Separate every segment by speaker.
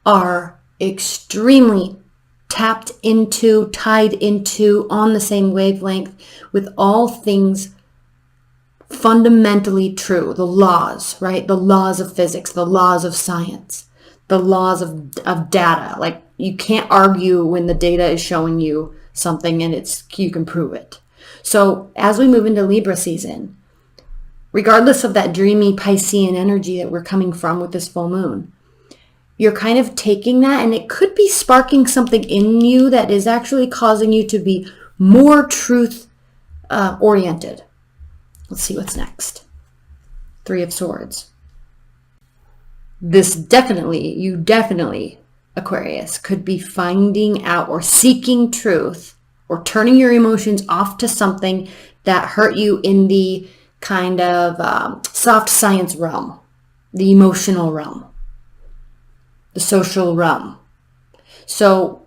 Speaker 1: are extremely tapped into, tied into, on the same wavelength with all things fundamentally true. The laws, right? The laws of physics, the laws of science, the laws of data. Like, you can't argue when the data is showing you something and you can prove it. So as we move into Libra season, regardless of that dreamy Piscean energy that we're coming from with this full moon, you're kind of taking that, and it could be sparking something in you that is actually causing you to be more truth oriented. Let's see what's next. 3 of Swords. You definitely, Aquarius, could be finding out or seeking truth or turning your emotions off to something that hurt you in the kind of soft science realm, the emotional realm, the social realm. So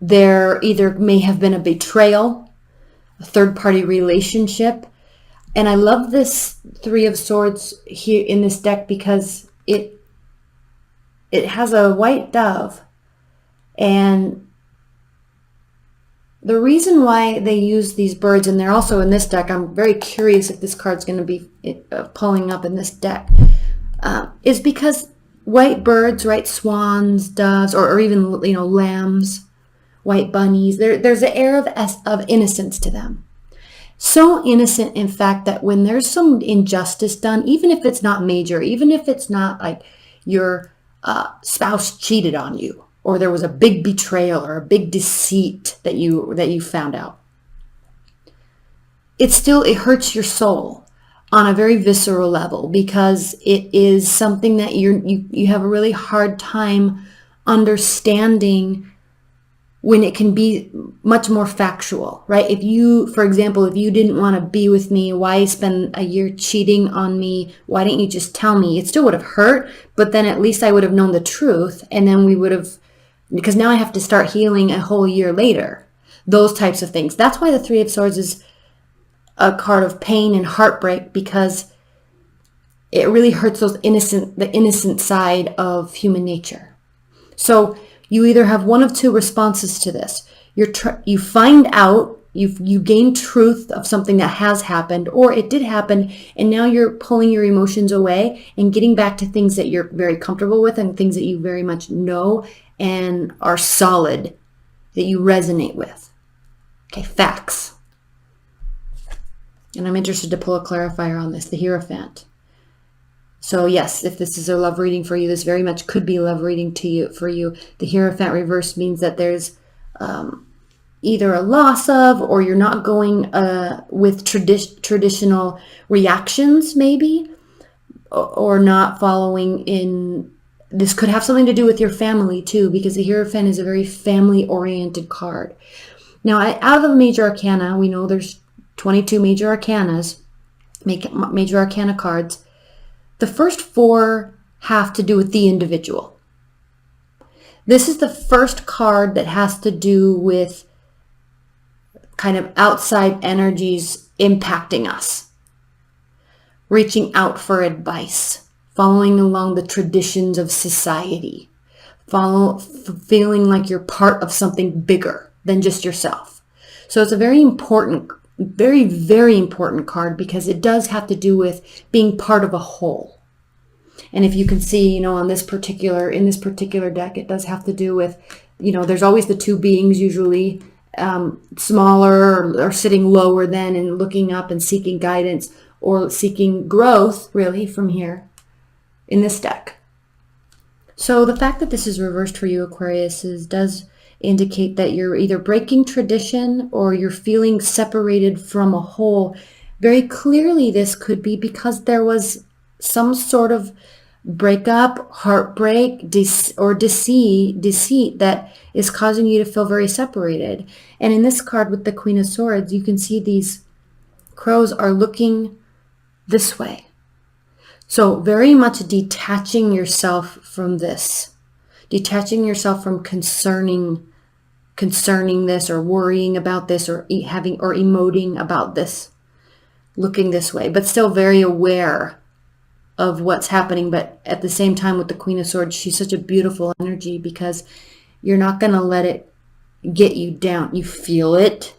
Speaker 1: there either may have been a betrayal, a third-party relationship. And I love this 3 of Swords here in this deck because it has a white dove. And the reason why they use these birds, and they're also in this deck, I'm very curious if this card's going to be pulling up in this deck, is because white birds, right, swans, doves, or even, lambs, white bunnies, there's an air of innocence to them. So innocent, in fact, that when there's some injustice done, even if it's not major, even if it's not like your spouse cheated on you, or there was a big betrayal or a big deceit that you found out, it hurts your soul on a very visceral level, because it is something that you have a really hard time understanding when it can be much more factual, right? For example, if you didn't want to be with me, why spend a year cheating on me? Why didn't you just tell me? It still would have hurt, but then at least I would have known the truth, and then we would have, because now I have to start healing a whole year later. Those types of things. That's why the 3 of Swords is a card of pain and heartbreak, because it really hurts the innocent side of human nature. So you either have one of 2 responses to this. You find out, you gain truth of something that has happened, or it did happen, and now you're pulling your emotions away and getting back to things that you're very comfortable with and things that you very much know and are solid, that you resonate with. Okay, facts. And I'm interested to pull a clarifier on this, the Hierophant. So yes, if this is a love reading for you, this very much could be a love reading for you. The Hierophant reverse means that there's either a loss of, or you're not going with traditional reactions, maybe, or not following in. This could have something to do with your family too, because the Hierophant is a very family-oriented card. Now, out of the major arcana, we know there's 22 major arcanas, major arcana cards. The first 4 have to do with the individual. This is the first card that has to do with kind of outside energies impacting us, reaching out for advice, following along the traditions of society, feeling like you're part of something bigger than just yourself. So it's a very important, very, very important card, because it does have to do with being part of a whole. And if you can see, in this particular deck, it does have to do with, there's always the 2 beings, usually smaller or sitting lower than, and looking up and seeking guidance or seeking growth, really, from here in this deck. So the fact that this is reversed for you, Aquarius, does indicate that you're either breaking tradition or you're feeling separated from a whole. Very clearly, this could be because there was some sort of breakup, heartbreak, or deceit that is causing you to feel very separated. And in this card with the Queen of Swords, you can see these crows are looking this way. So very much detaching yourself from this, detaching yourself from concerning this, or worrying about this, or emoting about this, looking this way, but still very aware of what's happening. But at the same time, with the Queen of Swords, she's such a beautiful energy because you're not going to let it get you down. You feel it,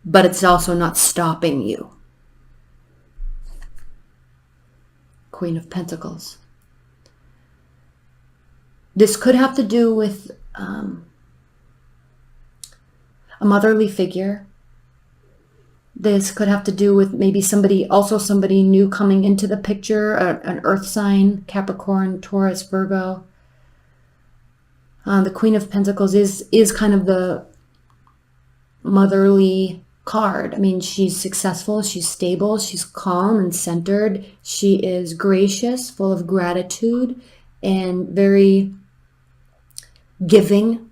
Speaker 1: but it's also not stopping you. Queen of Pentacles. This could have to do with a motherly figure. This could have to do with maybe somebody new coming into the picture, an earth sign, Capricorn, Taurus, Virgo. The Queen of Pentacles is kind of the motherly card. I mean, she's successful, she's stable, she's calm and centered. She is gracious, full of gratitude, and very giving.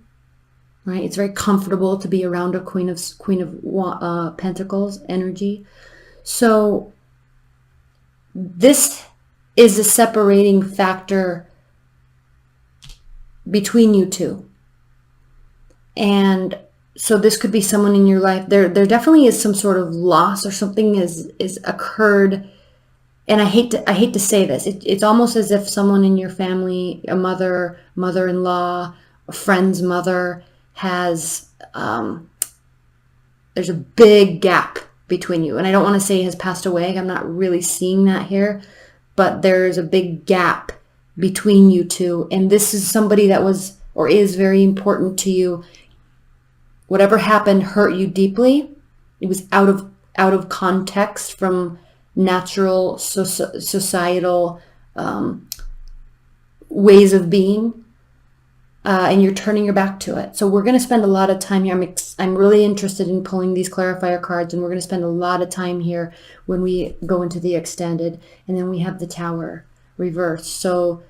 Speaker 1: Right? It's very comfortable to be around a Queen of Pentacles energy. So this is a separating factor between you two. And so this could be someone in your life. There definitely is some sort of loss or something is occurred. And I hate to say this. It's almost as if someone in your family, a mother, mother-in-law, a friend's mother, has there's a big gap between you. And I don't want to say has passed away. I'm not really seeing that here, but there's a big gap between you two. And this is somebody that was or is very important to you. Whatever happened hurt you deeply. It was out of context from natural societal ways of being. And you're turning your back to it. So we're going to spend a lot of time here. I'm really interested in pulling these clarifier cards, and we're going to spend a lot of time here when we go into the extended. And then we have the Tower reversed. So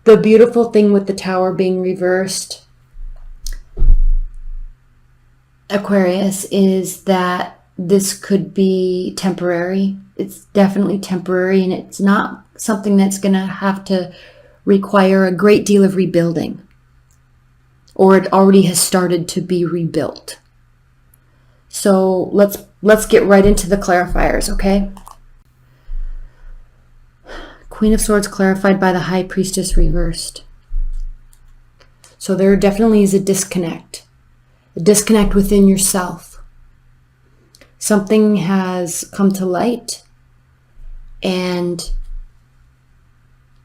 Speaker 1: the beautiful thing with the Tower being reversed, Aquarius, is that this could be temporary. It's definitely temporary, and it's not something that's going to have to require a great deal of rebuilding, or it already has started to be rebuilt. So let's get right into the clarifiers, okay? Queen of Swords clarified by the High Priestess reversed. So there definitely is a disconnect within yourself. Something has come to light, and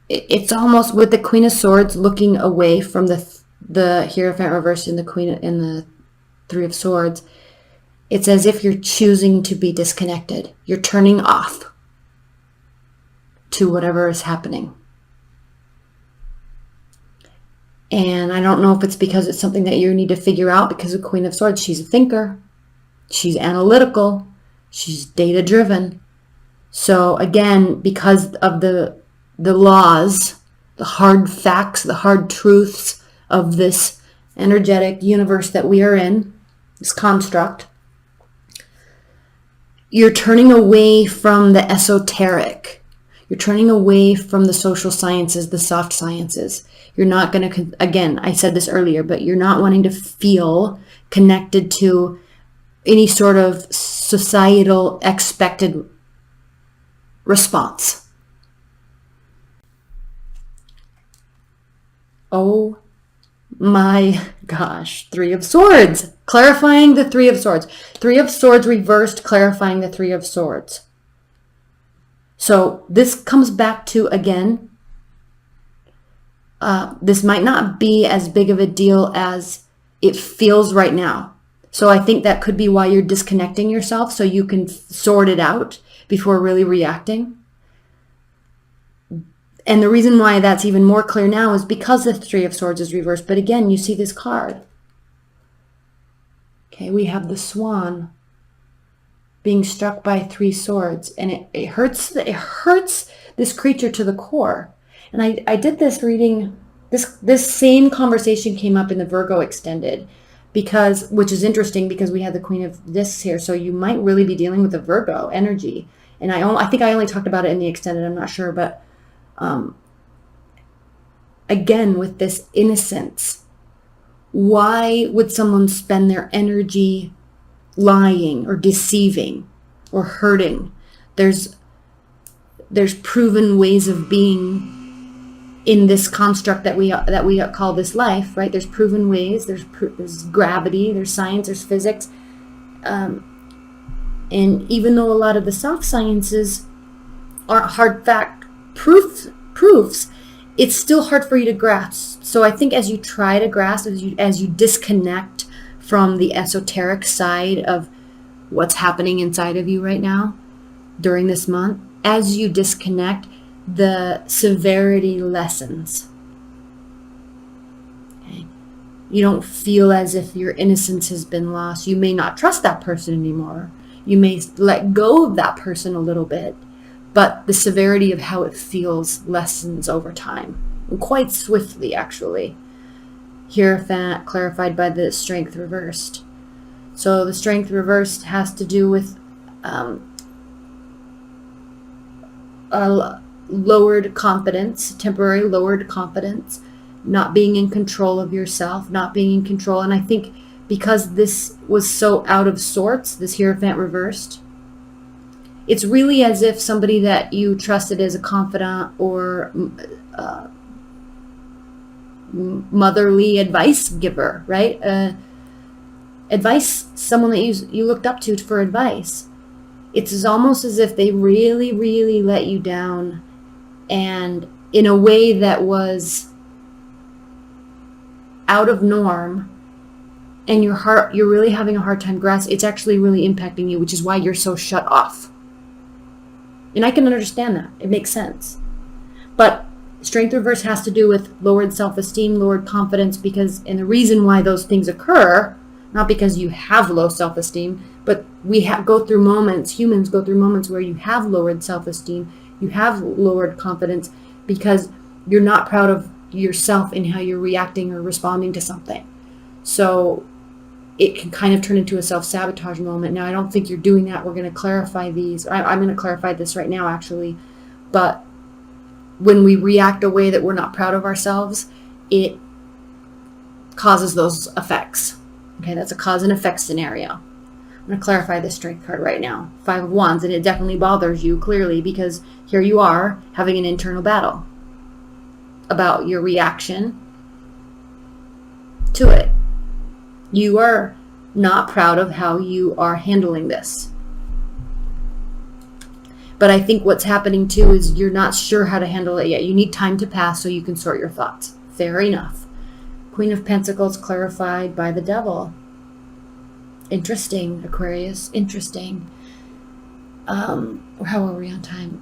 Speaker 1: it's almost with the Queen of Swords looking away from the Hierophant reversed in the Queen in the Three of Swords. It's as if you're choosing to be disconnected. You're turning off to whatever is happening. And I don't know if it's because it's something that you need to figure out, because the Queen of Swords, she's a thinker, she's analytical, she's data driven. So again, because of the laws, the hard facts, the hard truths of this energetic universe that we are in, this construct, you're turning away from the esoteric. You're turning away from the social sciences, the soft sciences. You're not going to, again, I said this earlier, but you're not wanting to feel connected to any sort of societal expected response. Oh my gosh. Three of Swords. Clarifying the Three of Swords. Three of Swords reversed, clarifying the Three of Swords. So this comes back to, again, this might not be as big of a deal as it feels right now. So I think that could be why you're disconnecting yourself, so you can sort it out before really reacting. And the reason why that's even more clear now is because the Three of Swords is reversed. But again, you see this card. Okay, we have the Swan being struck by three swords. And it hurts this creature to the core. And I did this reading, this same conversation came up in the Virgo extended, which is interesting because we had the Queen of Discs here. So you might really be dealing with the Virgo energy. And I think I only talked about it in the extended, I'm not sure, but again, with this innocence, why would someone spend their energy lying or deceiving or hurting? There's there's proven ways of being in this construct that we call this life, right? There's proven ways. There's gravity. There's science. There's physics. And even though a lot of the soft sciences aren't hard fact proofs, it's still hard for you to grasp. So I think as you try to grasp, as you disconnect from the esoteric side of what's happening inside of you right now during this month, as you disconnect, the severity lessens. Okay? You don't feel as if your innocence has been lost. You may not trust that person anymore. You may let go of that person a little bit, but the severity of how it feels lessens over time, and quite swiftly, actually. Hierophant clarified by the strength reversed. So the strength reversed has to do with lowered confidence, temporary lowered confidence, not being in control of yourself, not being in control. And I think because this was so out of sorts, this Hierophant reversed, it's really as if somebody that you trusted as a confidant or motherly advice giver, right? Advice, someone that you looked up to for advice. It's almost as if they really, really let you down, and in a way that was out of norm, and you're really having a hard time grasping. It's actually really impacting you, which is why you're so shut off. And I can understand that. It makes sense. But strength reverse has to do with lowered self-esteem, lowered confidence, and the reason why those things occur, not because you have low self-esteem, but humans go through moments where you have lowered self-esteem, you have lowered confidence, because you're not proud of yourself in how you're reacting or responding to something. So it can kind of turn into a self-sabotage moment. Now, I don't think you're doing that. We're going to clarify these. I'm going to clarify this right now, actually. But when we react a way that we're not proud of ourselves, it causes those effects. Okay, that's a cause and effect scenario. I'm going to clarify this strength card right now. 5 of Wands, and it definitely bothers you, clearly, because here you are having an internal battle about your reaction to it. You are not proud of how you are handling this. But I think what's happening too is you're not sure how to handle it yet. You need time to pass so you can sort your thoughts. Fair enough. Queen of Pentacles clarified by the Devil. Interesting, Aquarius. Interesting. How are we on time?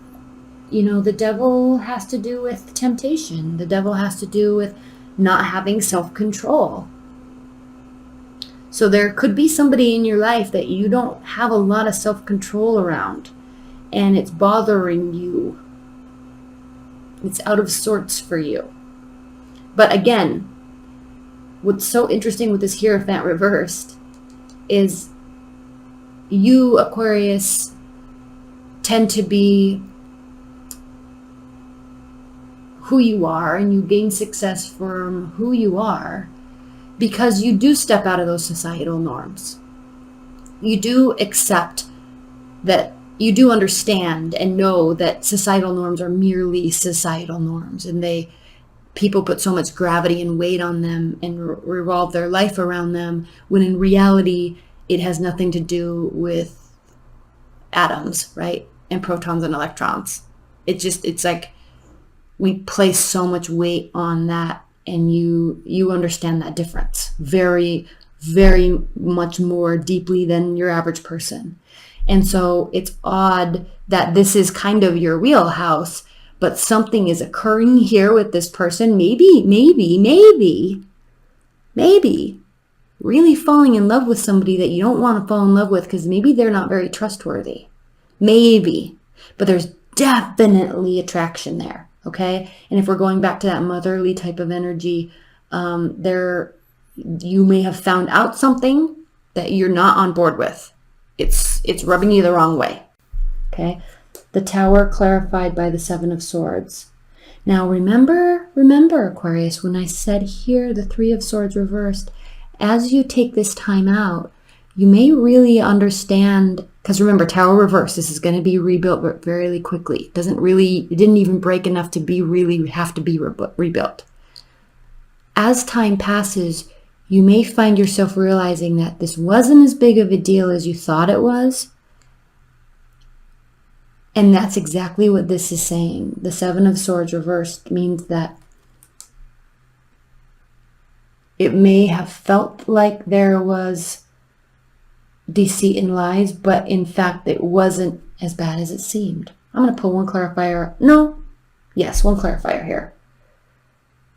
Speaker 1: You know, the Devil has to do with temptation. The Devil has to do with not having self-control. So there could be somebody in your life that you don't have a lot of self-control around, and it's bothering you. It's out of sorts for you. But again, what's so interesting with this Hierophant reversed is you, Aquarius, tend to be who you are, and you gain success from who you are because you do step out of those societal norms. You do accept that, you do understand and know that societal norms are merely societal norms, and people put so much gravity and weight on them and revolve their life around them, when in reality it has nothing to do with atoms, right? And protons and electrons. It's like we place so much weight on that, and you understand that difference very, very much more deeply than your average person. And so it's odd that this is kind of your wheelhouse, but something is occurring here with this person. Maybe really falling in love with somebody that you don't want to fall in love with because maybe they're not very trustworthy. Maybe. But there's definitely attraction there, okay? And if we're going back to that motherly type of energy, you may have found out something that you're not on board with. It's rubbing you the wrong way, okay? The Tower clarified by the 7 of Swords. Now remember, Aquarius, when I said here the 3 of Swords reversed, as you take this time out, you may really understand Because remember, Tower reverse, this is going to be rebuilt very quickly. It didn't even break enough to have to be rebuilt. As time passes, you may find yourself realizing that this wasn't as big of a deal as you thought it was. And that's exactly what this is saying. The Seven of Swords reversed means that it may have felt like there was deceit and lies, but in fact it wasn't as bad as it seemed. I'm going to pull one clarifier. No. Yes, one clarifier here.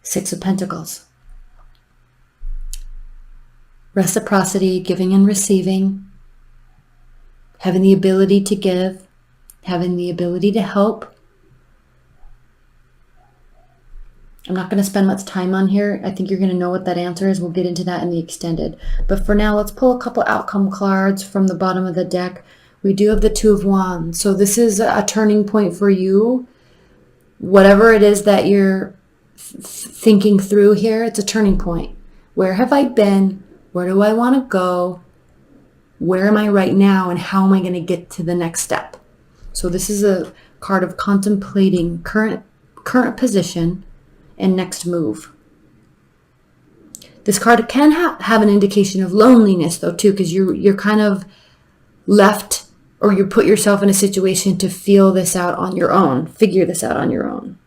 Speaker 1: Six of Pentacles. Reciprocity, giving and receiving. Having the ability to give. Having the ability to help. I'm not going to spend much time on here. I think you're going to know what that answer is. We'll get into that in the extended. But for now, let's pull a couple outcome cards from the bottom of the deck. We do have the Two of Wands. So this is a turning point for you. Whatever it is that you're thinking through here, it's a turning point. Where have I been? Where do I want to go? Where am I right now? And how am I going to get to the next step? So this is a card of contemplating current position and next move. This card can have an indication of loneliness though too, because you're kind of left, or you put yourself in a situation to feel this out on your own, figure this out on your own.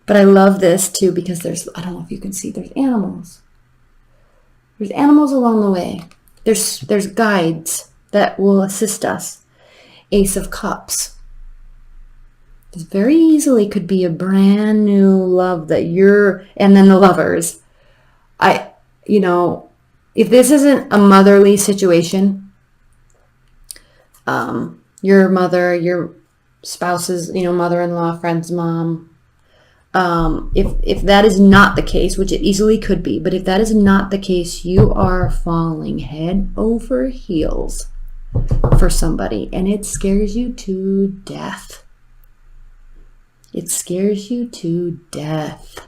Speaker 1: But I love this too because I don't know if you can see, there's animals. There's animals along the way. There's guides that will assist us. Ace of Cups. This very easily could be a brand new love that and then the Lovers. If this isn't a motherly situation, your mother, your spouse's, mother-in-law, friend's mom, if that is not the case, which it easily could be, but if that is not the case, you are falling head over heels for somebody, and it scares you to death. It scares you to death.